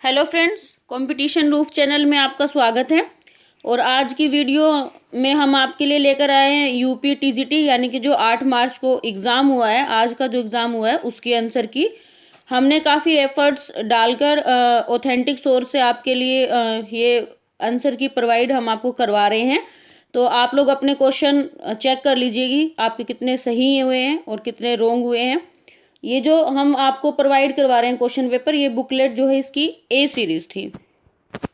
Hello friends, competition roof channel में आपका स्वागत है। और आज की वीडियो में हम आपके लिए लेकर आए हैं यूपी टीजीटी यानी कि जो 8 मार्च को एग्ज़ाम हुआ है, आज का जो एग्ज़ाम हुआ है उसके आंसर की हमने काफ़ी एफर्ट्स डालकर ऑथेंटिक सोर्स से आपके लिए ये आंसर की प्रोवाइड हम आपको करवा रहे हैं। तो आप लोग अपने क्वेश्चन चेक कर लीजिएगी आपके कितने सही हुए हैं और कितने रॉन्ग हुए हैं। ये जो हम आपको प्रोवाइड करवा रहे हैं क्वेश्चन पेपर, ये बुकलेट जो है इसकी ए सीरीज थी।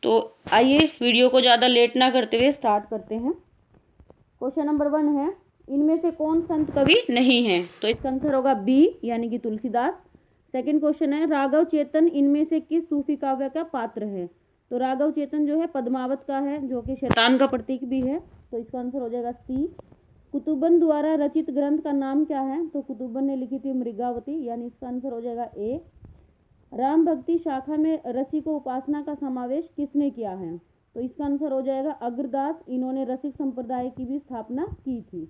तो आइए वीडियो को ज़्यादा लेट ना करते हुए स्टार्ट करते हैं। क्वेश्चन नंबर 1 है, इनमें से कौन संत कवि नहीं है? तो इसका आंसर होगा बी यानी कि तुलसीदास। सेकंड क्वेश्चन है, राघव चेतन इनमें से किस सूफी काव्य का पात्र है? तो राघव चेतन जो है पद्मावत का है, जो कि शैतान का प्रतीक भी है। तो इसका आंसर हो जाएगा सी। कुतुबन द्वारा रचित ग्रंथ का नाम क्या है? तो कुतुबन ने लिखी थी मृगावती, यानी इसका आंसर हो जाएगा ए। राम भक्ति शाखा में रसिक उपासना का समावेश किसने किया है? तो इसका आंसर हो जाएगा अग्रदास। इन्होंने रसिक संप्रदाय की भी स्थापना की थी।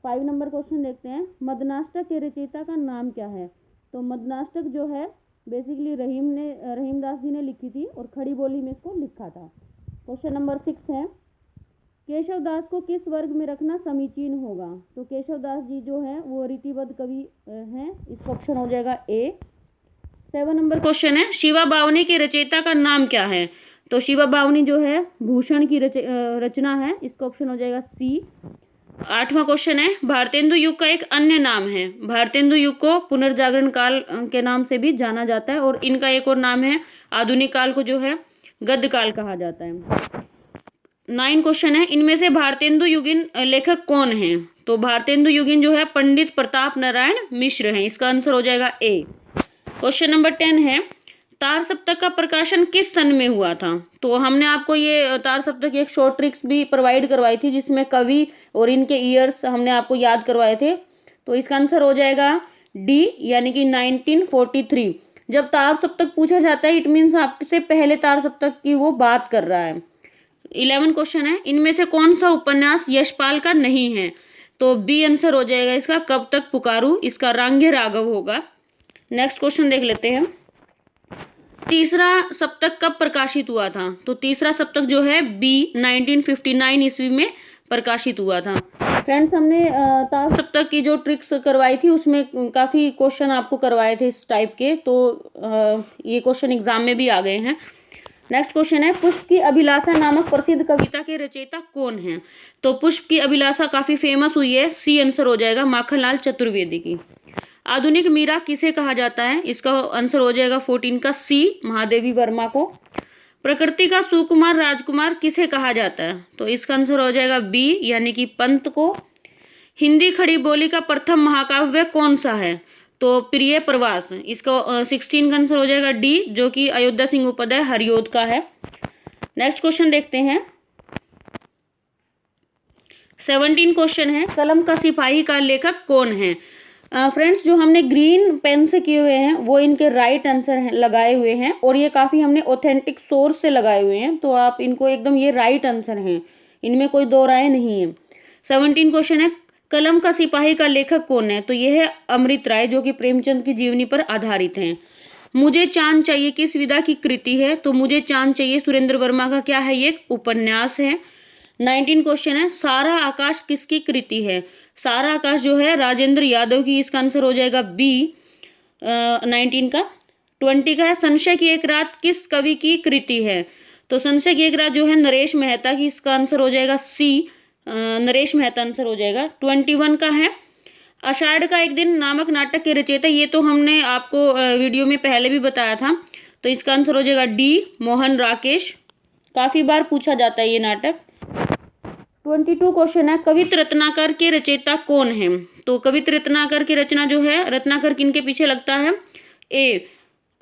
5 नंबर क्वेश्चन देखते हैं, मदनाष्टक के रचयिता का नाम क्या है? तो मदनाष्टक जो है बेसिकली रहीमदास जी ने लिखी थी और खड़ी बोली में इसको लिखा था। क्वेश्चन नंबर 6 है, केशवदास को किस वर्ग में रखना समीचीन होगा? तो केशवदास जी जो हैं वो रीतिबद्ध कवि हैं, इसका ऑप्शन हो जाएगा ए। 7 नंबर क्वेश्चन है, शिवा बावनी के रचयिता का नाम क्या है? तो शिवा बावनी जो है भूषण की रचना है, इसका ऑप्शन हो जाएगा सी। 8वां क्वेश्चन है, भारतेंदु युग का एक अन्य नाम है। भारतेंदु युग को पुनर्जागरण काल के नाम से भी जाना जाता है और इनका एक और नाम है, आधुनिक काल को जो है गद्य काल कहा जाता है। 9 क्वेश्चन है, इनमें से भारतेंदु युगीन लेखक कौन है? तो भारतेंदु युगीन जो है पंडित प्रताप नारायण मिश्र हैं, इसका आंसर हो जाएगा ए। क्वेश्चन नंबर 10 है, तार सप्तक का प्रकाशन किस सन में हुआ था? तो हमने आपको ये तार सप्तक की एक शॉर्ट ट्रिक्स भी प्रोवाइड करवाई थी, जिसमें कवि और इनके ईयर्स हमने आपको याद करवाए थे। तो इसका आंसर हो जाएगा डी यानी कि 1943। जब तार सप्तक पूछा जाता है, इट मीन्स आपसे पहले तार सप्तक की वो बात कर रहा है। 11 क्वेश्चन है, इनमें से कौन सा उपन्यास यशपाल का नहीं है? तो बी आंसर हो जाएगा इसका, कब तक पुकारूं, इसका रांगे राघव होगा। नेक्स्ट क्वेश्चन देख लेते हैं, तीसरा सप्तक कब प्रकाशित हुआ था? तो तीसरा सप्तक जो है बी 1959 ईस्वी में प्रकाशित हुआ था। फ्रेंड्स, हमने तार सप्तक की जो ट्रिक्स करवाई थी उसमें काफ़ी क्वेश्चन आपको करवाए थे इस टाइप के, तो ये क्वेश्चन एग्जाम में भी आ गए हैं। नेक्स्ट क्वेश्चन है, पुष्प की अभिलाषा नामक प्रसिद्ध कविता के रचयिता कौन है? तो पुष्प की अभिलाषा काफी फेमस हुई है, सी आंसर हो जाएगा माखनलाल चतुर्वेदी की। आधुनिक मीरा किसे कहा जाता है? इसका आंसर हो जाएगा 14 का सी, महादेवी वर्मा को। प्रकृति का सुकुमार राजकुमार किसे कहा जाता है? तो इसका आंसर हो जाएगा बी यानी कि पंत को। हिंदी खड़ी बोली का प्रथम महाकाव्य कौन सा है? तो प्रिय प्रवास, इसका 16 का आंसर हो जाएगा डी, जो कि अयोध्या सिंह उपाध्याय हरिऔध का है। नेक्स्ट क्वेश्चन देखते हैं, 17 क्वेश्चन है, कलम का सिपाही का लेखक कौन है? फ्रेंड्स, जो हमने ग्रीन पेन से किए हुए हैं वो इनके राइट आंसर लगाए हुए हैं और ये काफ़ी हमने ऑथेंटिक सोर्स से लगाए हुए हैं, तो आप इनको एकदम, ये राइट आंसर हैं, इनमें कोई दो राय नहीं है। 17 क्वेश्चन है, कलम का सिपाही का लेखक कौन है? तो यह है अमृत राय, जो कि प्रेमचंद की जीवनी पर आधारित हैं। मुझे चांद चाहिए किस विधा की कृति है? तो मुझे चांद चाहिए सुरेंद्र वर्मा का क्या है, ये एक उपन्यास है। 19 क्वेश्चन है, सारा आकाश किसकी कृति है? सारा आकाश जो है राजेंद्र यादव की, इसका आंसर हो जाएगा बी 19 का। 20 का है, संशय की एक रात किस कवि की कृति है? तो संशय की एक रात जो है नरेश मेहता की, इसका आंसर हो जाएगा सी, नरेश मेहता आंसर हो जाएगा। 21 का है, आषाढ़ का एक दिन नामक नाटक के रचयिता, ये तो हमने आपको वीडियो में पहले भी बताया था, तो इसका आंसर हो जाएगा डी, मोहन राकेश। काफ़ी बार पूछा जाता है ये नाटक। 22 क्वेश्चन है, कवित्र रत्नाकर के रचयिता कौन है? तो कवित्र रत्नाकर की रचना जो है, रत्नाकर किनके पीछे लगता है? ए,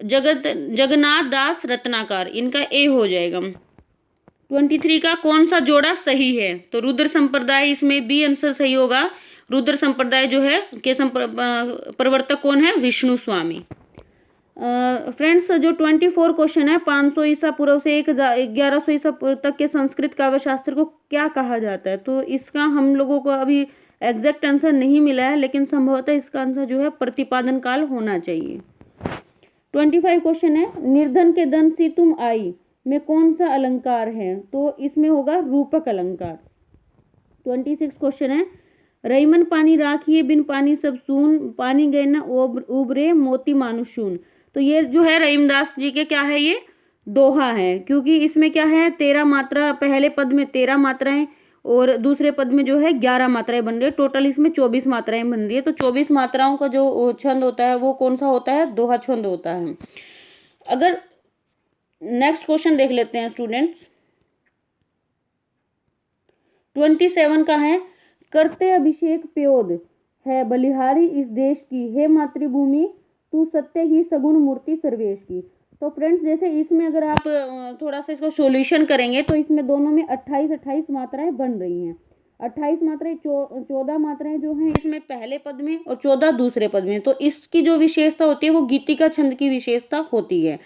जगन्नाथ दास रत्नाकर, इनका ए हो जाएगा। 23 का, कौन सा जोड़ा सही है? तो रुद्र संप्रदाय, इसमें बी आंसर सही होगा। रुद्र संप्रदाय जो है के प्रवर्तक कौन है? विष्णु स्वामी। फ्रेंड्स, जो 24 क्वेश्चन है, 500 ईसा पूर्व से 1100 ईसा पूर्व तक के संस्कृत काव्य शास्त्र को क्या कहा जाता है? तो इसका हम लोगों को अभी एग्जैक्ट आंसर नहीं मिला है, लेकिन संभवतः इसका आंसर जो है प्रतिपादन काल होना चाहिए। 25 क्वेश्चन है, निर्धन के धन सी तुम आई में कौन सा अलंकार है? तो इसमें होगा रूपक अलंकार। 26 क्वेश्चन है, रईमन पानी राखिए बिन पानी सब सून, पानी गए न उबरे मोती मानुषून। तो ये जो है रहीमदास जी के क्या है, ये दोहा है, क्योंकि इसमें क्या है 13 मात्रा, पहले पद में 13 मात्राएं और दूसरे पद में जो है 11 मात्राएं बन रही है। टोटल इसमें 24 मात्राएं बन रही है। तो 24 मात्राओं का जो छंद होता है वो कौन सा होता है? दोहा छंद होता है। अगर नेक्स्ट क्वेश्चन देख लेते हैं स्टूडेंट्स, 27 का है, करते अभिषेक प्योद है बलिहारी इस देश की, हे मातृभूमि तू सत्य ही सगुण मूर्ति सर्वेश की। तो फ्रेंड्स जैसे इसमें अगर आप थोड़ा सा इसको सॉल्यूशन करेंगे तो इसमें दोनों में 28 मात्राएं बन रही हैं। 28 मात्राएं, 14 मात्राएं जो हैं इसमें पहले पद में और 14 दूसरे पद में। तो इसकी जो विशेषता होती है वो गीतिका छंद की विशेषता होती है,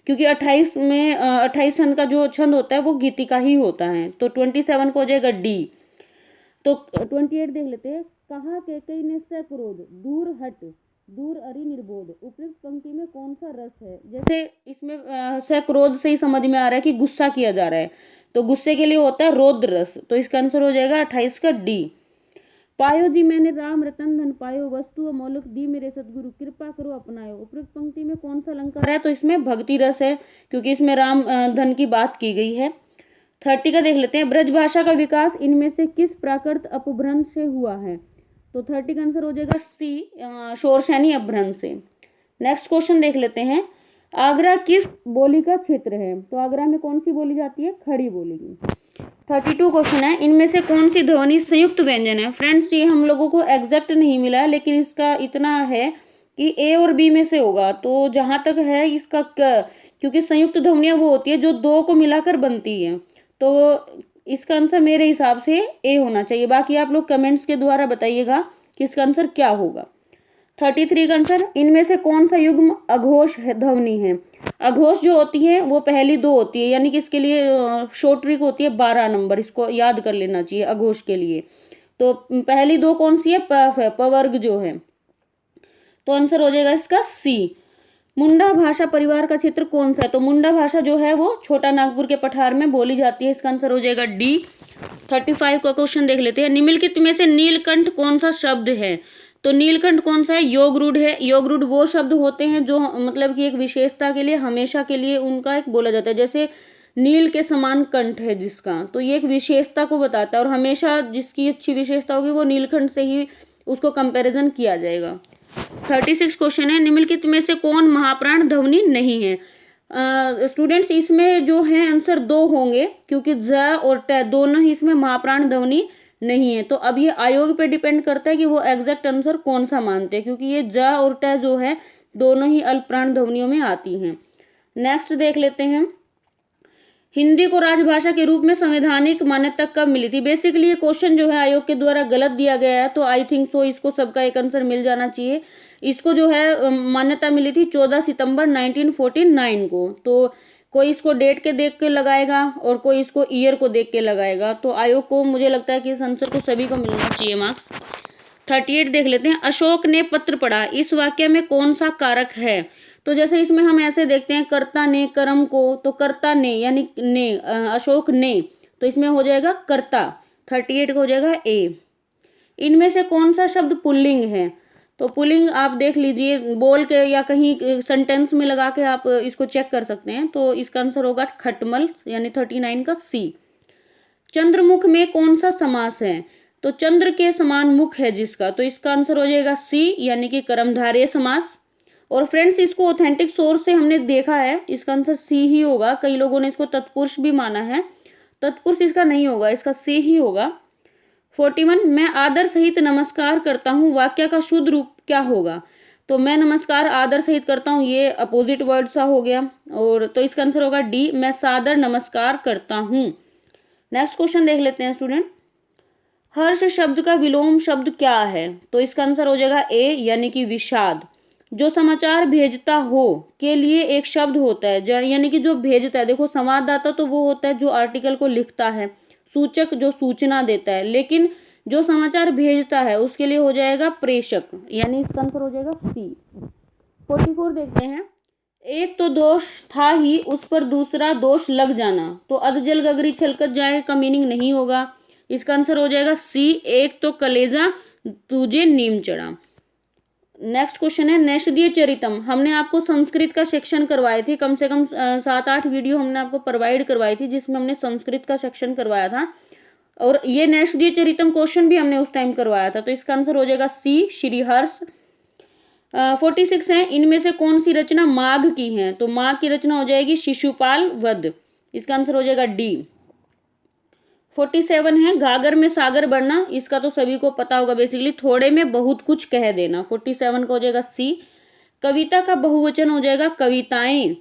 क्योंकि 28 में 28 छंद का जो छंद होता है वो गीतिका ही होता है। तो 27 को हो जाएगा डी। तो 28 देख लेते हैं, कहा के कई ने से क्रोध दूर हट दूर अरि निर्बोध, उपयुक्त पंक्ति में कौन सा रस है? जैसे इसमें से क्रोध से ही समझ में आ रहा है कि गुस्सा किया जा रहा है, तो गुस्से के लिए होता है रौद्र रस। तो इसका आंसर हो जाएगा 28 का डी। पायो जी मैंने राम रतन धन पायो, वस्तु अमोलक दी मेरे सदगुरु, कृपा करो अपनायो। उपयुक्त पंक्ति में कौन सा अलंकार है? तो इसमें भक्ति रस है, क्योंकि इसमें राम धन की बात की गई है। 30 का देख लेते हैं, ब्रजभाषा का विकास इनमें से किस प्राकृत अपभ्रंश से हुआ है? तो 30 का आंसर हो जाएगा सी, शोरशैनी अपभ्रंश से। नेक्स्ट क्वेश्चन देख लेते हैं, आगरा किस बोली का क्षेत्र है? तो आगरा में कौन सी बोली जाती है? खड़ी बोली की। 32 क्वेश्चन है, इनमें से कौन सी ध्वनि संयुक्त व्यंजन है? फ्रेंड्स ये हम लोगों को एग्जैक्ट नहीं मिला है, लेकिन इसका इतना है कि ए और बी में से होगा। तो जहां तक है इसका क्योंकि संयुक्त ध्वनियां वो होती है जो दो को मिलाकर बनती है, तो इसका आंसर मेरे हिसाब से ए होना चाहिए। बाकी आप लोग कमेंट्स के द्वारा बताइएगा कि इसका आंसर क्या होगा। 33 का आंसर, इनमें से कौन सा युग्म अघोष ध्वनि है? अघोष जो होती है वो पहली दो होती है, यानी कि इसके लिए शॉर्ट ट्रिक होती है 12 नंबर, इसको याद कर लेना चाहिए अघोष के लिए। तो पहली दो कौन सी है? पवर्ग जो है। तो आंसर हो जाएगा इसका सी। मुंडा भाषा परिवार का क्षेत्र कौन सा है? तो मुंडा भाषा जो है वो छोटा नागपुर के पठार में बोली जाती है। इसका आंसर हो जाएगा डी। 35 का क्वेश्चन देख लेते हैं, निम्नलिखित में से नीलकंठ कौन सा शब्द है? तो नीलकंठ कौन सा है? योगरूढ़ है। योगरूढ़ वो शब्द होते हैं जो मतलब कि एक विशेषता के लिए, हमेशा के लिए उनका एक बोला जाता है। जैसे नील के समान कंठ है जिसका, तो ये एक विशेषता को बताता है, और हमेशा जिसकी अच्छी विशेषता होगी वो नीलकंठ से ही उसको कंपैरिजन किया जाएगा। 36 क्वेश्चन है, निम्नलिखित में से कौन महाप्राण ध्वनि नहीं है? स्टूडेंट्स इसमें जो है आंसर दो होंगे, क्योंकि ज और ट दोनों ही इसमें महाप्राण ध्वनि नहीं है। तो अब ये आयोग पे डिपेंड करता है कि वो एग्जैक्ट आंसर कौन सा मानते हैं, क्योंकि ये ज और ट जो है दोनों ही अल्पप्राण ध्वनियों में आती हैं। नेक्स्ट देख लेते हैं, हिंदी को राजभाषा के रूप में संवैधानिक मान्यता कब मिली थी? बेसिकली ये क्वेश्चन जो है आयोग के द्वारा गलत दिया गया है, तो आई थिंक सो इसको सबका एक आंसर मिल जाना चाहिए। इसको जो है मान्यता मिली थी 14 सितंबर 1949 को। तो कोई इसको डेट के देख के लगाएगा और कोई इसको ईयर को देख के लगाएगा। तो आयोग को मुझे लगता है कि इस आंसर को सभी को मिलना चाहिए मार्क्स। 38 देख लेते हैं, अशोक ने पत्र पढ़ा, इस वाक्य में कौन सा कारक है? तो जैसे इसमें हम ऐसे देखते हैं, कर्ता ने कर्म को, तो कर्ता ने यानी ने, अशोक ने, तो इसमें हो जाएगा कर्ता। 38 को हो जाएगा ए। इनमें से कौन सा शब्द पुल्लिंग है? तो पुल्लिंग आप देख लीजिए, बोल के या कहीं सेंटेंस में लगा के आप इसको चेक कर सकते हैं। तो इसका आंसर होगा खटमल, यानी 39 का सी। चंद्रमुख में कौन सा समास है? तो चंद्र के समान मुख है जिसका, तो इसका आंसर हो जाएगा सी, यानी कि कर्मधारय समास। और फ्रेंड्स इसको ऑथेंटिक सोर्स से हमने देखा है, इसका आंसर सी ही होगा। कई लोगों ने इसको तत्पुरुष भी माना है, तत्पुरुष इसका नहीं होगा, इसका सी ही होगा। 41, मैं आदर सहित नमस्कार करता हूँ, वाक्य का शुद्ध रूप क्या होगा? तो मैं नमस्कार आदर सहित करता हूँ, ये अपोजिट वर्ड सा हो गया, और तो इसका आंसर होगा डी, मैं सादर नमस्कार करता हूँ। नेक्स्ट क्वेश्चन देख लेते हैं स्टूडेंट, हर्ष शब्द का विलोम शब्द क्या है? तो इसका आंसर हो जाएगा ए, यानी कि विषाद। जो समाचार भेजता हो के लिए एक शब्द होता है, यानी कि जो भेजता है, देखो संवाददाता तो वो होता है जो आर्टिकल को लिखता है, सूचक जो सूचना देता है, लेकिन जो समाचार भेजता है उसके लिए हो जाएगा प्रेषक, यानी इसका आंसर हो जाएगा सी। 44 देखते हैं, एक तो दोष था ही, उस पर दूसरा दोष लग जाना, तो अधजल गगरी छलकत जाए का मीनिंग नहीं होगा। इसका आंसर हो जाएगा सी, एक तो कलेजा तुझे नीम चढ़ा। नेक्स्ट क्वेश्चन है नैषधीय चरितम। हमने आपको संस्कृत का सेक्शन करवाए थे, कम से कम 7-8 वीडियो हमने आपको प्रोवाइड करवाई थी जिसमें हमने संस्कृत का सेक्शन करवाया था, और ये नैषधीय चरितम क्वेश्चन भी हमने उस टाइम करवाया था। तो इसका आंसर हो जाएगा सी, श्रीहर्ष। 46 है, इनमें से कौन सी रचना माघ की है? तो माघ की रचना हो जाएगी शिशुपाल वध। इसका आंसर हो जाएगा डी। 47 है, घाघर में सागर बढ़ना। इसका तो सभी को पता होगा, बेसिकली थोड़े में बहुत कुछ कह देना। 47 का हो जाएगा सी। कविता का बहुवचन हो जाएगा कविताएं,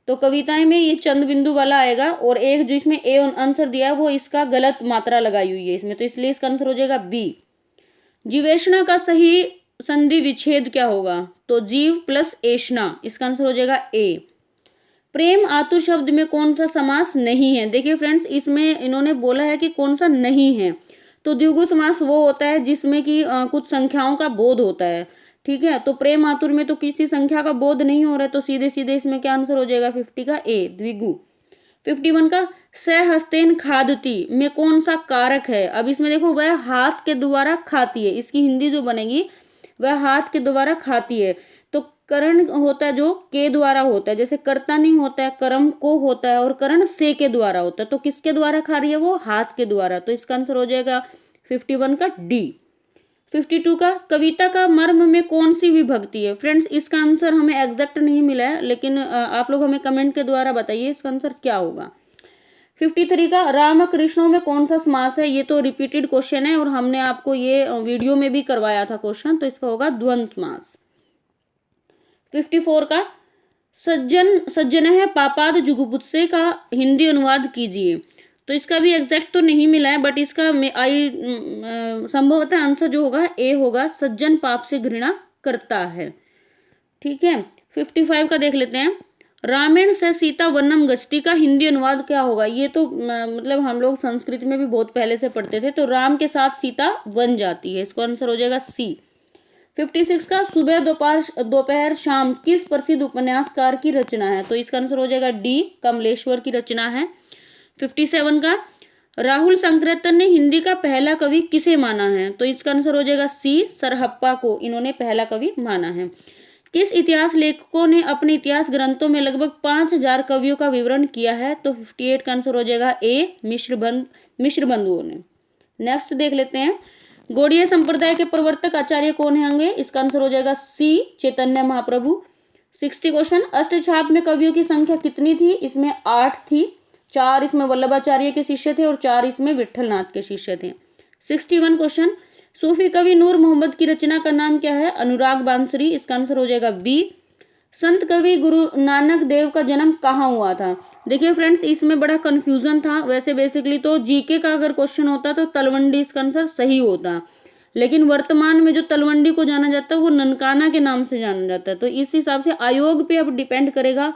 तो कविताएं में ये चंद बिंदु वाला आएगा, और एक जो इसमें ए आंसर दिया है वो इसका गलत मात्रा लगाई हुई है इसमें, तो इसलिए इसका आंसर हो जाएगा बी। जीवेशना का सही संधि विच्छेद क्या होगा? तो जीव प्लस एषणा, इसका आंसर हो जाएगा ए। प्रेम आतुर शब्द में कौन सा समास नहीं है? देखिए फ्रेंड्स, इसमें इन्होंने बोला है कि कौन सा नहीं है, तो द्विगु समास वो होता है जिसमें कि कुछ संख्याओं का बोध होता है, ठीक है। तो प्रेम आतुर में तो किसी संख्या का बोध नहीं हो रहा है, तो सीधे सीधे इसमें क्या आंसर हो जाएगा 50 का ए, द्विगु। 51 का सहस्तेन खादती में कौन सा कारक है? अब इसमें देखो, वह हाथ के द्वारा खाती है, इसकी हिंदी जो बनेगी वह हाथ के द्वारा खाती है। तो करण होता है जो के द्वारा होता है, जैसे कर्ता नहीं होता है, कर्म को होता है, और करण से के द्वारा होता है, तो किसके द्वारा खा रही है वो? हाथ के द्वारा। तो इसका आंसर हो जाएगा 51 का डी। 52 का कविता का मर्म में कौन सी विभक्ति है? फ्रेंड्स, इसका आंसर हमें एग्जैक्ट नहीं मिला है, लेकिन आप लोग हमें कमेंट के द्वारा बताइए इसका आंसर क्या होगा। 53 का राम कृष्णों में कौन सा समास है? ये तो रिपीटेड क्वेश्चन है और हमने आपको ये वीडियो में भी करवाया था क्वेश्चन, तो इसका होगा द्वंद्व समास। 54 का सज्जन सज्जन है पापाद जुगुप्से का हिंदी अनुवाद कीजिए। तो इसका भी एग्जैक्ट तो नहीं मिला है, बट इसका संभवतः आंसर जो होगा ए होगा, सज्जन पाप से घृणा करता है, ठीक है। 55 का देख लेते हैं, रामायण से सीता वनम गच्छति का हिंदी अनुवाद क्या होगा? ये तो मतलब हम लोग संस्कृत में भी बहुत पहले से पढ़ते थे, तो राम के साथ सीता वन जाती है, इसका आंसर हो जाएगा सी। 56 का सुबह दोपहर शाम किस प्रसिद्ध उपन्यासकार की रचना है? तो इसका आंसर हो जाएगा डी, कमलेश्वर की रचना है। 57 का राहुल संकृतन ने हिंदी का पहला कवि किसे माना है? तो इसका आंसर हो जाएगा सी, सरहप्पा को इन्होंने पहला कवि माना है। किस इतिहास लेखकों ने अपने इतिहास ग्रंथों में लगभग 5000 कवियों का विवरण किया है? तो 58 का आंसर हो जाएगा ए, मिश्र बंधुओं ने। नेक्स्ट देख लेते हैं, गौड़ीय संप्रदाय के प्रवर्तक आचार्य कौन होंगे? इसका आंसर हो जाएगा सी, चैतन्य महाप्रभु। 60 क्वेश्चन, अष्टछाप में कवियों की संख्या कितनी थी? इसमें 8 थी, 4 इसमें वल्लभाचार्य के शिष्य थे और 4 इसमें विठलनाथ के शिष्य थे। 61 क्वेश्चन, सूफी कवि नूर मोहम्मद की रचना का नाम क्या है? अनुराग बांसुरी, इसका आंसर हो जाएगा बी। संत कवि गुरु नानक देव का जन्म कहाँ हुआ था? देखिए फ्रेंड्स, इसमें बड़ा कंफ्यूजन था। वैसे बेसिकली तो जीके का अगर क्वेश्चन होता तो तलवंडी इसका आंसर सही होता, लेकिन वर्तमान में जो तलवंडी को जाना जाता है वो ननकाना के नाम से जाना जाता है, तो इस हिसाब से आयोग पे अब डिपेंड करेगा,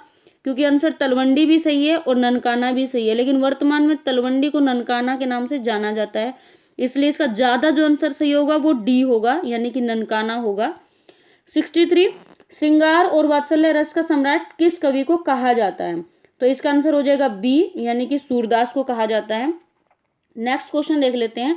क्योंकि आंसर तलवंडी भी सही है और ननकाना भी सही है, लेकिन वर्तमान में तलवंडी को ननकाना के नाम से जाना जाता है, इसलिए इसका ज्यादा जो आंसर सही होगा वो डी होगा, यानी कि ननकाना होगा। 63 श्रृंगार और वात्सल्य रस का सम्राट किस कवि को कहा जाता है? तो इसका आंसर हो जाएगा बी, यानी कि सूरदास को कहा जाता है। नेक्स्ट क्वेश्चन देख लेते हैं,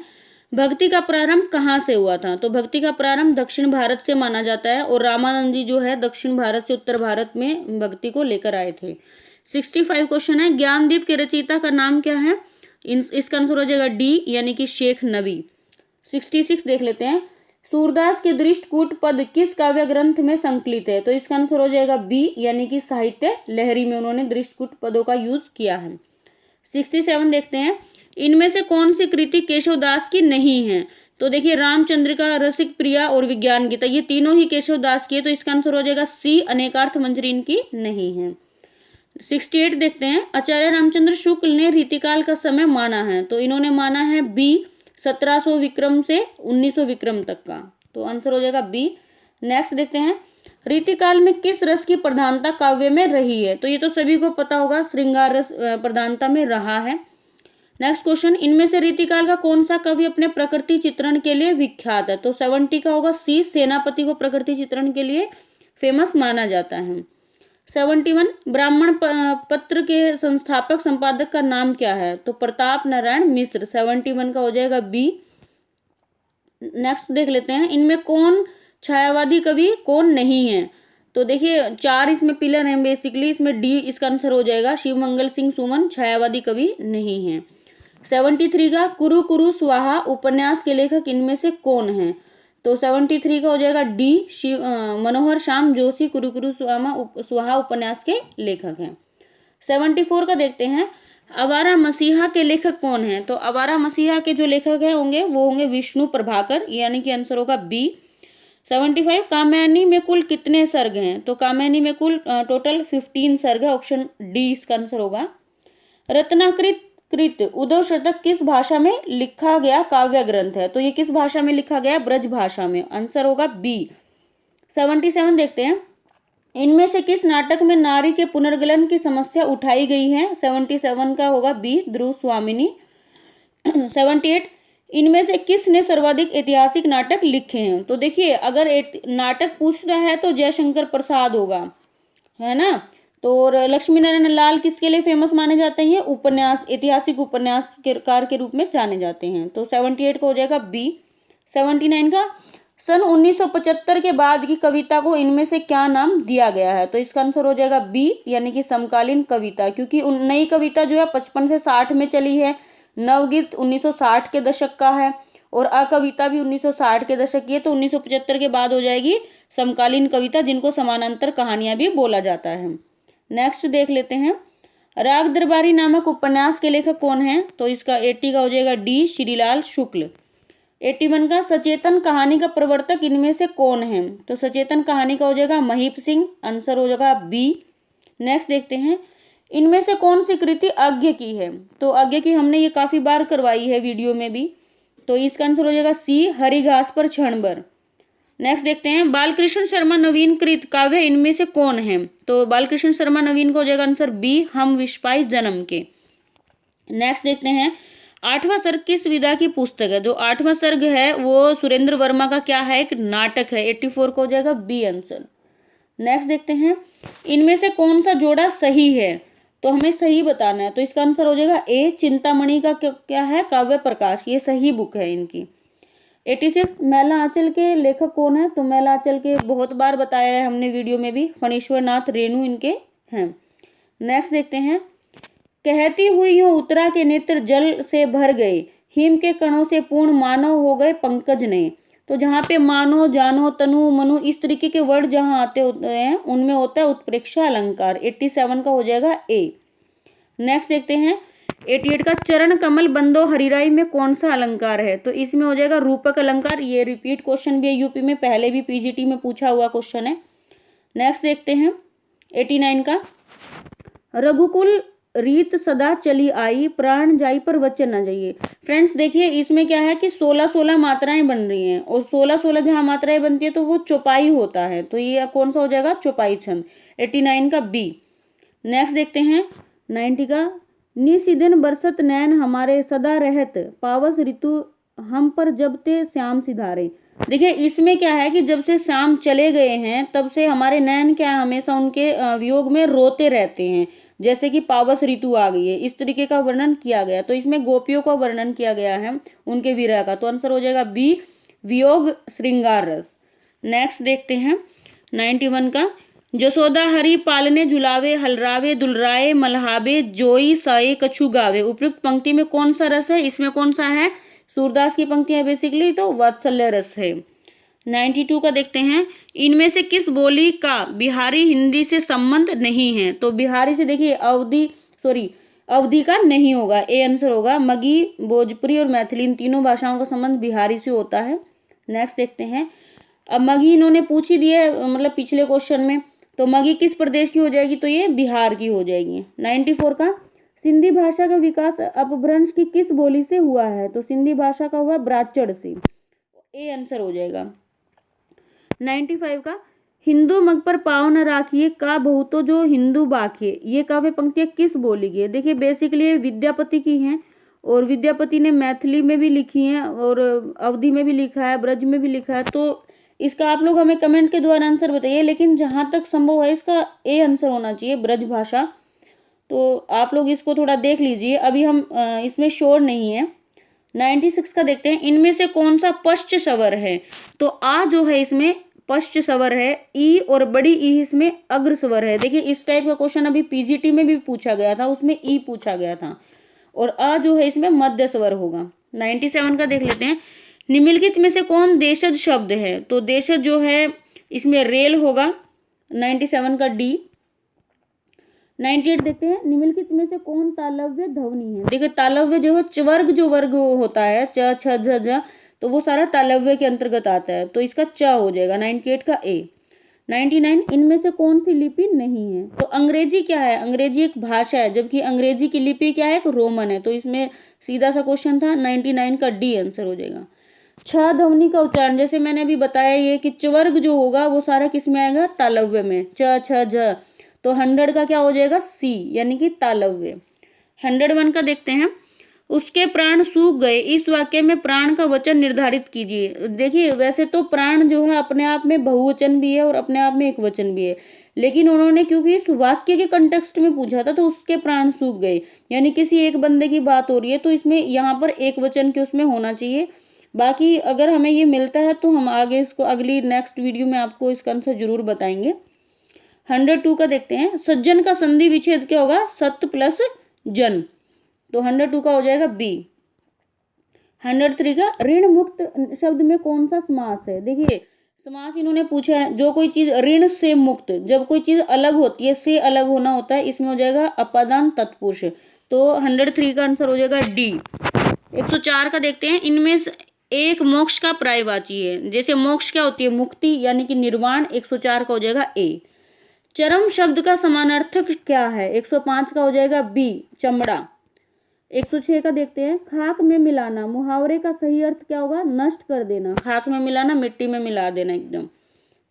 भक्ति का प्रारंभ कहाँ से हुआ था? तो भक्ति का प्रारंभ दक्षिण भारत से माना जाता है, और रामानंद जी जो है दक्षिण भारत से उत्तर भारत में भक्ति को लेकर आए थे। 65 क्वेश्चन है, ज्ञानदीप के रचयिता का नाम क्या है? इसका आंसर हो जाएगा डी, यानी कि शेख नबी। 66 देख लेते हैं, सूरदास के दृष्टकूट पद किस काव्य ग्रंथ में संकलित है? तो इसका आंसर हो जाएगा बी, यानी कि साहित्य लहरी में उन्होंने दृष्टकूट पदों का यूज किया है। 67 देखते हैं, इनमें से कौन सी कृति केशवदास की नहीं है? तो देखिए, रामचंद्रिका, रसिक प्रिया और विज्ञान गीता, ये तीनों ही केशवदास की है, तो इसका आंसर हो जाएगा सी, अनेकार्थ मंजरी इनकी नहीं है। 68 देखते हैं, आचार्य रामचंद्र शुक्ल ने रीतिकाल का समय माना है, तो इन्होंने माना है बी, 1700 विक्रम से 1900 विक्रम तक का, तो आंसर हो जाएगा बी। नेक्स्ट देखते हैं, रीतिकाल में किस रस की प्रधानता काव्य में रही है? तो ये तो सभी को पता होगा, श्रृंगार रस प्रधानता में रहा है। नेक्स्ट क्वेश्चन, इनमें से रीतिकाल का कौन सा कवि अपने प्रकृति चित्रण के लिए विख्यात है? तो 70 का होगा सी, सेनापति को प्रकृति चित्रण के लिए फेमस माना जाता है। 71 ब्राह्मण पत्र के संस्थापक संपादक का नाम क्या है? तो प्रताप नारायण मिश्र। 71 का हो जाएगा बी। नेक्स्ट देख लेते हैं, इनमें कौन छायावादी कवि कौन नहीं है? तो देखिए 4 इसमें पिलर हैं बेसिकली, इसमें डी इसका आंसर हो जाएगा। शिवमंगल सिंह सुमन छायावादी कवि नहीं है। 73 का कुरु कुरु स्वाहा उपन्यास के लेखक इनमें से कौन है? तो 73 का हो जाएगा डी। मनोहर श्याम जोशी कुरु कुरु स्वाहा उपन्यास के लेखक हैं। 74 का देखते हैं, आवारा मसीहा के लेखक कौन है? तो आवारा मसीहा के जो लेखक है होंगे वो होंगे विष्णु प्रभाकर, यानी कि आंसर होगा बी। 75 कामयानी में कुल कितने सर्ग हैं? तो कामयानी में कुल टोटल 15 सर्ग है, ऑप्शन डी इसका आंसर होगा। रत्नाकृत उद्धव शतक किस भाषा में लिखा गया काव्य ग्रंथ है? तो ये किस भाषा में लिखा गया? ब्रज भाषा में, आंसर होगा बी। 77 देखते हैं, इनमें से किस नाटक में नारी के पुनर्गलन की समस्या उठाई गई है? 77 का होगा बी, ध्रुव स्वामिनी। 78 इनमें से किसने सर्वाधिक ऐतिहासिक नाटक लिखे हैं? तो देखिए अगर नाटक पूछ रहा है तो जयशंकर प्रसाद होगा, है ना। तो लक्ष्मी नारायण लाल किसके लिए फेमस माने जाते हैं? ये उपन्यास, ऐतिहासिक उपन्यासकार के रूप में जाने जाते हैं। तो 78 का हो जाएगा बी। 79 का सन 1975 के बाद की कविता को इनमें से क्या नाम दिया गया है? तो इसका आंसर हो जाएगा बी, यानी कि समकालीन कविता, क्योंकि नई कविता जो है 55 से 60 में चली है, नवगीत 1960 के दशक का है और अकविता भी 1960 के दशक की है। तो 1975 के बाद हो जाएगी समकालीन कविता, जिनको समानांतर कहानियां भी बोला जाता है। नेक्स्ट देख लेते हैं, राग दरबारी नामक उपन्यास के लेखक कौन है? तो इसका 80 का हो जाएगा डी, श्रीलाल शुक्ल। 81 का सचेतन कहानी का प्रवर्तक इनमें से कौन है? तो सचेतन कहानी का हो जाएगा महीप सिंह, आंसर हो जाएगा बी। नेक्स्ट देखते हैं, इनमें से कौन सी कृति अज्ञ की है? तो अज्ञ की हमने ये काफी बार करवाई है वीडियो में भी, तो इसका आंसर हो जाएगा सी, हरी घास पर क्षणभर। नेक्स्ट देखते हैं, बालकृष्ण शर्मा नवीन कृत काव्य इनमें से कौन है? तो बालकृष्ण शर्मा नवीन को हो जाएगा आंसर बी, हम विस्पाई जन्म के। नेक्स्ट देखते हैं, 8वां सर्ग किस विधा की पुस्तक है? जो 8वां सर्ग है वो सुरेंद्र वर्मा का क्या है? एक नाटक है। 84 को हो जाएगा बी आंसर। नेक्स्ट देखते हैं, इनमें से कौन सा जोड़ा सही है? तो हमें सही बताना है, तो इसका आंसर हो जाएगा ए, चिंतामणि का क्या है? काव्य प्रकाश, ये सही बुक है इनकी। 86 मैला आंचल के लेखक कौन है? तो मैला आंचल के बहुत बार बताया है हमने वीडियो में भी, फणीश्वर नाथ रेणु इनके हैं। नेक्स्ट देखते हैं, कहती हुई यूं उतरा के नेत्र जल से भर गए, हिम के कणों से पूर्ण मानव हो गए पंकज ने। तो जहाँ पे मानो, जानो, तनु, मनु इस तरीके के वर्ड जहाँ आते होते हैं उनमें होता है उत्प्रेक्षा अलंकार। 87 का हो जाएगा ए। नेक्स्ट देखते हैं, 88 का चरण कमल बंदो हरिराई में कौन सा अलंकार है? तो इसमें हो जाएगा रूपक अलंकार। ये रिपीट क्वेश्चन भी है यूपी में, पहले भी पीजीटी में पूछा हुआ क्वेश्चन है। नेक्स्ट देखते हैं 89 का, रघुकुल रीत सदा चली आई, प्राण जाई पर वचन न जाइए। फ्रेंड्स देखिए इसमें क्या है कि 16-16 मात्राएं बन रही हैं और 16-16 जहां मात्राएं बनती है तो वो चौपाई होता है, तो ये कौन सा हो जाएगा? चौपाई छंद। 89 का बी। नेक्स्ट देखते हैं 90 का, निशिदिन बरसत नैन हमारे सदा रहत, पावस ऋतु हम पर जब ते श्याम सिधारे। देखिए इसमें क्या है कि जब से श्याम चले गए हैं तब से हमारे नैन क्या है, हमेशा उनके वियोग में रोते रहते हैं, जैसे कि पावस ऋतु आ गई है, इस तरीके का वर्णन किया गया। तो इसमें गोपियों का वर्णन किया गया है उनके विरह का, तो आंसर हो जाएगा बी, वियोग श्रृंगार रस। नेक्स्ट देखते हैं 91 का, जसोदा हरि पालने झुलावे, हलरावे दुलराए, मल्हाबे जोई साए कछु गावे। उपयुक्त पंक्ति में कौन सा रस है? इसमें कौन सा है? सूरदास की पंक्ति है बेसिकली, तो वात्सल्य रस है। 92 का देखते हैं, इनमें से किस बोली का बिहारी हिंदी से संबंध नहीं है? तो बिहारी से देखिए अवधि का नहीं होगा, ए आंसर होगा। मगी, भोजपुरी और मैथिली इन तीनों भाषाओं का संबंध बिहारी से होता है। नेक्स्ट देखते हैं, अब मगी इन्होंने पूछ ही दिया मतलब पिछले क्वेश्चन में, तो मगी किस प्रदेश की हो जाएगी? तो ये बिहार की हो जाएगी। 94 का, सिंधी भाषा का विकास अपभ्रंश की किस बोली से हुआ है? तो सिंधी भाषा का हुआ ब्राह्मण से, ए आंसर हो जाएगा। 95 का, हिंदू मग पर पाँव न राखिए का बहुतो जो हिंदू बाखिए, ये काव्य पंक्तियां किस बोली की है? देखिए बेसिकली ये विद्यापति की हैं और विद्यापति ने मैथिली में भी लिखी हैं और अवधी में भी लिखा है, ब्रज में भी लिखा है, तो इसका आप लोग हमें कमेंट के द्वारा आंसर बताइए, लेकिन जहाँ तक संभव है इसका ए आंसर होना चाहिए, ब्रजभाषा। तो आप लोग इसको थोड़ा देख लीजिए, अभी हम इसमें श्योर नहीं है। 96 का देखते हैं, इनमें से कौन सा पश्च स्वर है। तो आ जो है इसमें पश्च स्वर है, ई और बड़ी ई इसमें अग्र स्वर है। देखिए इस टाइप का क्वेश्चन अभी पीजीटी में भी पूछा गया था, उसमें ई पूछा गया था, और आ जो है इसमें मध्य स्वर होगा। 97 का देख लेते हैं, निम्नलिखित में से कौन देशज शब्द है। तो देशज जो है इसमें रेल होगा, 97 का डी। 98 देखते हैं, निम्नलिखित में से कौन तालव्य ध्वनि है। देखिए तालव्य जो है चवर्ग जो वर्ग होता है, च छ झ झ, तो वो सारा तालव्य के अंतर्गत आता है, तो इसका च हो जाएगा 98 का ए। 99, इनमें से कौन सी लिपि नहीं है। तो अंग्रेजी क्या है, अंग्रेजी एक भाषा है, जबकि अंग्रेजी की लिपि क्या है, एक रोमन है, तो इसमें सीधा सा क्वेश्चन था, 99 का डी आंसर हो जाएगा। छ ध्वनि का उच्चारण, जैसे मैंने अभी बताया ये कि चवर्ग जो होगा वो सारा किस में आएगा, तालव्य में, च छ झ, तो 100 का क्या हो जाएगा, सी, यानी कि तालव्य। 101 का देखते हैं, उसके प्राण सूख गए, इस वाक्य में प्राण का वचन निर्धारित कीजिए। देखिए वैसे तो प्राण जो है अपने आप में बहुवचन भी है और अपने आप में एक वचन भी है, लेकिन उन्होंने क्योंकि इस वाक्य के कंटेक्स्ट में पूछा था तो उसके प्राण सूख गए, यानी किसी एक बंदे की बात हो रही है, तो इसमें यहाँ पर एक वचन के उसमें होना चाहिए। बाकी अगर हमें ये मिलता है तो हम आगे इसको अगली नेक्स्ट वीडियो में आपको इसका आंसर जरूर बताएंगे। 102 का देखते हैं, सज्जन का संधि विच्छेद क्या होगा, सत्य प्लस जन, तो 102 का हो जाएगा बी। 103 का, ऋण मुक्त शब्द में कौन सा समास है। देखिए समास इन्होंने पूछा है, जो कोई चीज ऋण से मुक्त, जब कोई चीज अलग होती है, से अलग होना होता है, इसमें हो जाएगा अपादान तत्पुरुष, तो 103 का आंसर हो जाएगा डी। 104 का देखते हैं, इनमें से एक मोक्ष का पर्यायवाची है। जैसे मोक्ष क्या होती है, मुक्ति यानी कि निर्वाण, 104 का हो जाएगा ए। चरम शब्द का समानार्थक क्या है, 105 का हो जाएगा बी, चमड़ा। 106 का देखते हैं, खाक में मिलाना, मुहावरे का सही अर्थ क्या होगा, नष्ट कर देना, खाक में मिलाना, मिट्टी में मिला देना एकदम,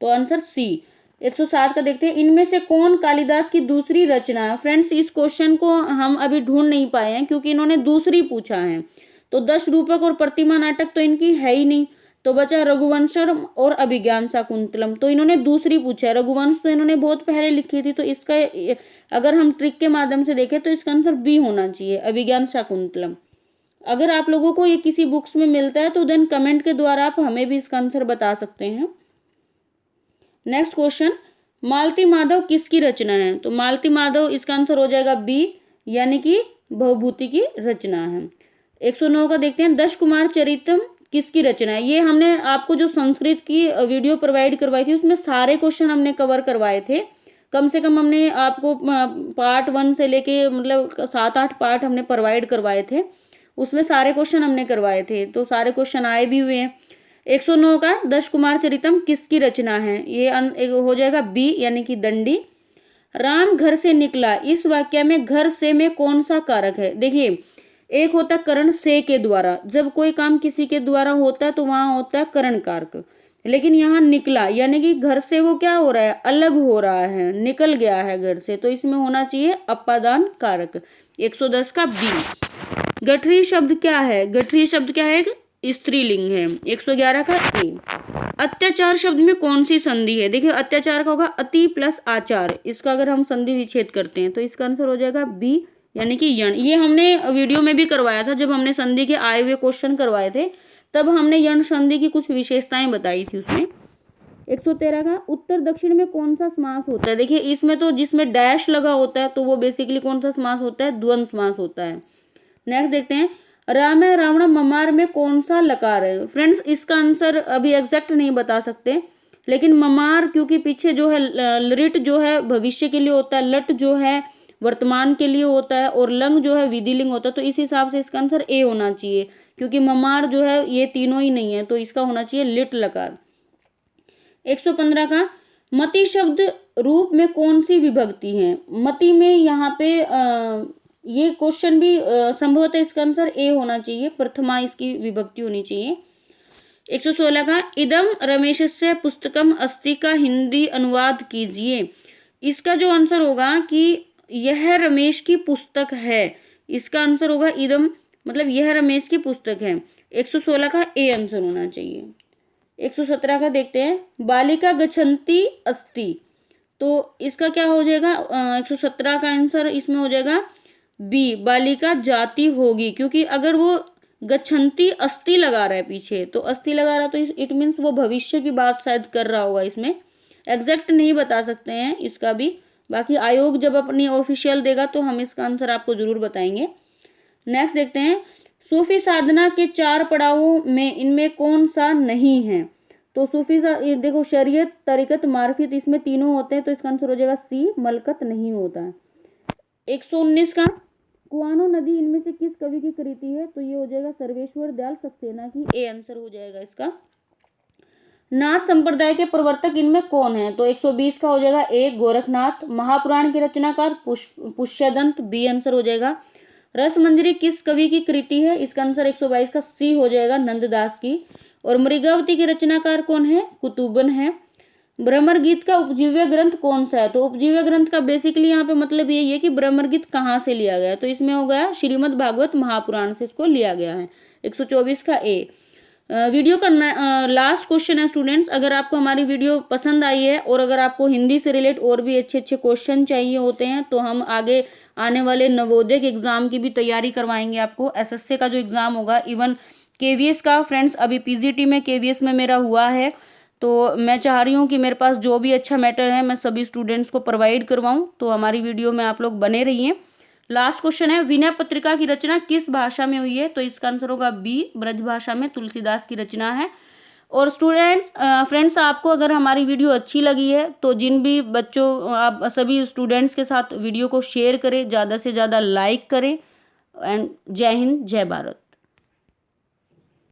तो आंसर सी। 107 का देखते हैं, इनमें से कौन कालिदास की दूसरी रचना है। फ्रेंड्स इस क्वेश्चन को हम अभी ढूंढ नहीं पाए हैं क्योंकि इन्होंने दूसरी पूछा है, तो 10 रूपक और प्रतिमा नाटक तो इनकी है ही नहीं, तो बचा रघुवंशम और अभिज्ञान शाकुंतलम, तो इन्होंने दूसरी पूछा है। रघुवंश तो इन्होंने बहुत पहले लिखी थी, तो इसका अगर हम ट्रिक के माध्यम से देखें तो इसका आंसर बी होना चाहिए, अभिज्ञान शाकुंतलम। अगर आप लोगों को ये किसी बुक्स में मिलता है तो देन कमेंट के द्वारा आप हमें भी इसका आंसर बता सकते हैं। नेक्स्ट क्वेश्चन, मालती माधव किसकी रचना है। तो मालती माधव इसका आंसर हो जाएगा बी, यानी कि भवभूति की रचना है। 109 का देखते हैं, दश कुमार चरितम किसकी रचना है। ये हमने आपको जो संस्कृत की वीडियो प्रोवाइड करवाई थी उसमें सारे क्वेश्चन हमने कवर करवाए थे, कम से कम हमने आपको पार्ट 1 से लेके मतलब 7-8 पार्ट हमने प्रोवाइड करवाए थे, उसमें सारे क्वेश्चन हमने करवाए थे, तो सारे क्वेश्चन आए भी हुए हैं। 109 का, दश कुमार चरितम किसकी रचना है, ये हो जाएगा बी, यानी कि दंडी। राम घर से निकला, इस वाक्य में घर से में कौन सा कारक है। देखिए एक होता है करण से के द्वारा, जब कोई काम किसी के द्वारा होता है तो वहां होता है करण कारक, लेकिन यहाँ निकला यानी कि घर से वो क्या हो रहा है, अलग हो रहा है, निकल गया है घर से, तो इसमें होना चाहिए अपादान कारक, 110 का बी। गठरी शब्द क्या है, गठरी शब्द क्या है, स्त्रीलिंग है, 111 का ए। अत्याचार शब्द में कौन सी संधि है। देखिए अत्याचार का होगा अति प्लस आचार, इसका अगर हम संधि विच्छेद करते हैं तो इसका आंसर हो जाएगा बी, यानी कि यण। ये हमने वीडियो में भी करवाया था, जब हमने संधि के आए हुए क्वेश्चन करवाए थे तब हमने यण संधि की कुछ विशेषताएं बताई थी उसमें। 113 का, उत्तर दक्षिण में कौन सा समास होता है। देखिए इसमें तो जिसमें डैश लगा होता है तो वो बेसिकली कौन सा समास होता है, द्वंद्व समास होता है। नेक्स्ट देखते हैं, राम है रावण ममार में कौन सा लकार है। फ्रेंड्स इसका आंसर अभी एग्जैक्ट नहीं बता सकते, लेकिन ममार क्योंकि पीछे जो है लृट जो है भविष्य के लिए होता है, लट जो है वर्तमान के लिए होता है, और लंग जो है विधिलिंग होता है, तो इस हिसाब से इसका आंसर ए होना चाहिए, क्योंकि ममार जो है ये तीनों ही नहीं है, तो इसका होना चाहिए लिट लकार। 115 का, मति शब्द रूप में कौन सी विभक्ति है। मति में यहाँ पे ये क्वेश्चन भी संभवतः इसका आंसर ए होना चाहिए, प्रथमा इसकी विभक्ति होनी चाहिए। 116 का, इदम रमेशस्य पुस्तकम अस्ति का हिंदी अनुवाद कीजिए। इसका जो आंसर होगा कि यह रमेश की पुस्तक है, इसका आंसर होगा इदम, मतलब यह रमेश की पुस्तक है। 116 का ए आंसर होना चाहिए। 117 का देखते हैं, बालिका गच्छन्ति अस्ति, तो इसका क्या हो जाएगा, 117 का आंसर इसमें हो जाएगा बी, बालिका जाती होगी, क्योंकि अगर वो गच्छन्ति अस्ति लगा रहा है पीछे, तो अस्ति लगा रहा तो इट मीन्स वो भविष्य की बात शायद कर रहा होगा, इसमें एग्जैक्ट नहीं बता सकते हैं इसका भी, बाकी आयोग जब अपनी ऑफिशियल देगा तो हम इसका आंसर आपको जरूर बताएंगे। नेक्स्ट देखते हैं, सूफी साधना के 4 पड़ावों में इनमें कौन सा नहीं है, तो सूफी ये देखो, शरीयत, तरीकत, मार्फियत, इसमें तीनों होते हैं, तो इसका आंसर हो जाएगा सी, मलकत नहीं होता है। 119 का, कुआनो नदी इनमें से किस कवि की कृति है, तो ये हो जाएगा सर्वेश्वर दयाल सक्सेना की, ए आंसर हो जाएगा इसका। नाथ संप्रदाय के प्रवर्तक इनमें कौन है, तो 120 का हो जाएगा ए, गोरखनाथ। महापुराण के रचनाकार पुष्यदंत, बी आंसर हो जाएगा। रसमंजरी किस कवि की कृति है, इसका आंसर 122 का सी हो जाएगा, नंददास की। और मृगावती के रचनाकार कौन है, कुतुबन है। भ्रमर गीत का उपजीव्य ग्रंथ कौन सा है, तो उपजीव्य ग्रंथ का बेसिकली यहाँ पे मतलब यही है कि भ्रमर गीत कहाँ से लिया गया है, तो इसमें हो गया श्रीमद् भागवत महापुराण से इसको लिया गया है, 124 का ए। वीडियो का लास्ट क्वेश्चन है स्टूडेंट्स, अगर आपको हमारी वीडियो पसंद आई है और अगर आपको हिंदी से रिलेट और भी अच्छे अच्छे क्वेश्चन चाहिए होते हैं, तो हम आगे आने वाले नवोदय के एग्जाम की भी तैयारी करवाएंगे आपको। एसएससी का जो एग्जाम होगा, इवन केवीएस का, फ्रेंड्स अभी पीजीटी में केवीएस में मेरा हुआ है, तो मैं चाह रही हूँ कि मेरे पास जो भी अच्छा मैटर है मैं सभी स्टूडेंट्स को प्रोवाइड करवाऊँ, तो हमारी वीडियो में आप लोग बने रहिए। लास्ट क्वेश्चन है, विनय पत्रिका की रचना किस भाषा में हुई है, तो इसका आंसर होगा बी, ब्रज भाषा में तुलसीदास की रचना है। और फ्रेंड्स आपको अगर हमारी वीडियो अच्छी लगी है तो जिन भी बच्चों, आप सभी स्टूडेंट्स के साथ वीडियो को शेयर करें, ज़्यादा से ज़्यादा लाइक करें। एंड जय हिंद, जय भारत।